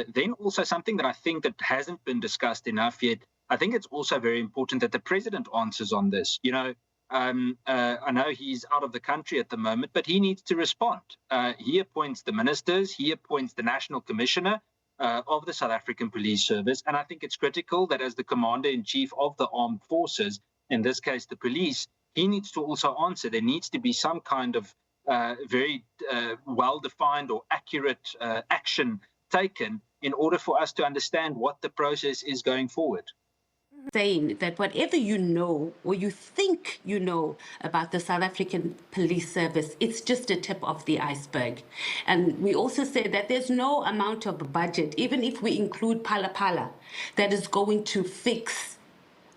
then also something that I think that hasn't been discussed enough yet, I think it's also very important that the president answers on this. I know he's out of the country at the moment, but he needs to respond. He appoints the ministers, he appoints the national commissioner of the South African Police Service. And I think it's critical that as the commander-in-chief of the armed forces, in this case, the police, he needs to also answer. There needs to be some kind of very well-defined or accurate action taken in order for us to understand what the process is going forward. Saying that whatever you know or you think you know about the South African Police Service, it's just a tip of the iceberg. And we also say that there's no amount of budget, even if we include Phala Phala, that is going to fix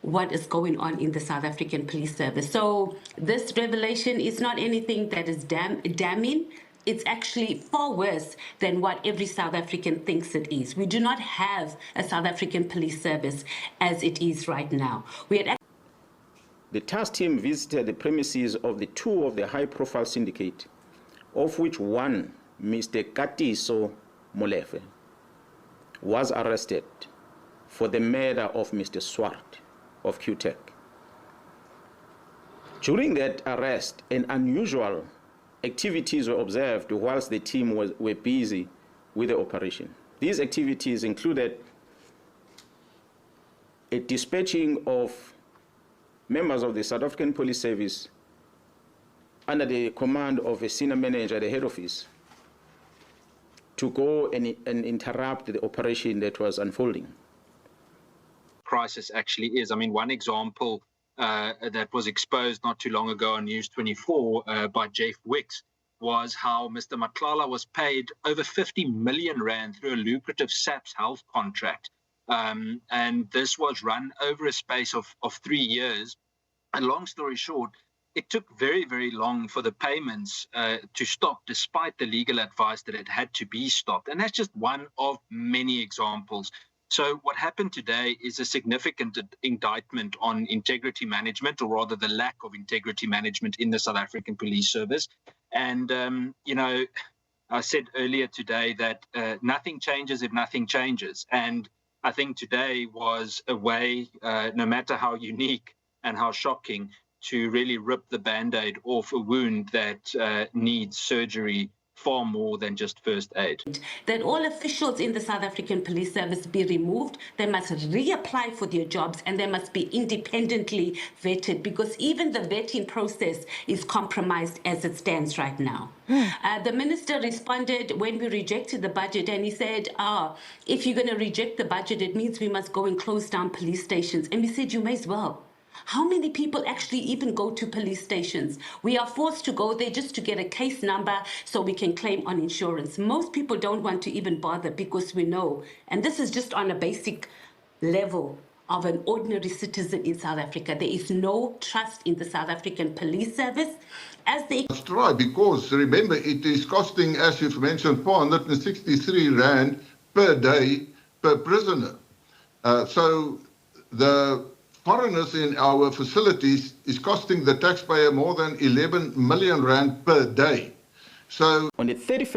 what is going on in the South African Police Service. So this revelation is not anything that is damning. It's actually far worse than what every South African thinks it is. We do not have a South African police service as it is right now. The task team visited the premises of the two of the high-profile syndicate, of which one, Mr. Katiso Molefe, was arrested for the murder of Mr. Swart of QTech. During that arrest, an unusual activities were observed whilst the team were busy with the operation. These activities included a dispatching of members of the South African Police Service under the command of a senior manager at the head office to go and interrupt the operation that was unfolding. Crisis actually is. I mean, one example that was exposed not too long ago on News 24 by Jeff Wicks was how Mr. Matlala was paid over 50 million rand through a lucrative SAPS health contract. And this was run over a space of 3 years. And long story short, it took very, very long for the payments to stop, despite the legal advice that it had to be stopped. And that's just one of many examples. So what happened today is a significant indictment on integrity management, or rather the lack of integrity management in the South African Police Service. And, I said earlier today that nothing changes if nothing changes. And I think today was a way, no matter how unique and how shocking, to really rip the Band-Aid off a wound that needs surgery far more than just first aid. That all officials in the South African Police Service be removed, they must reapply for their jobs, and they must be independently vetted, because even the vetting process is compromised as it stands right now. The minister responded when we rejected the budget, and he said, if you're going to reject the budget, it means we must go and close down police stations. And we said, you may as well. How many people actually even go to police stations? We are forced to go there just to get a case number so we can claim on insurance. Most people don't want to even bother, because we know, and this is just on a basic level of an ordinary citizen in South Africa, there is no trust in the South African Police Service. Let's try, because remember, it is costing, as you've mentioned, 463 rand per day per prisoner. So the foreigners in our facilities is costing the taxpayer more than 11 million rand per day. So on the 31st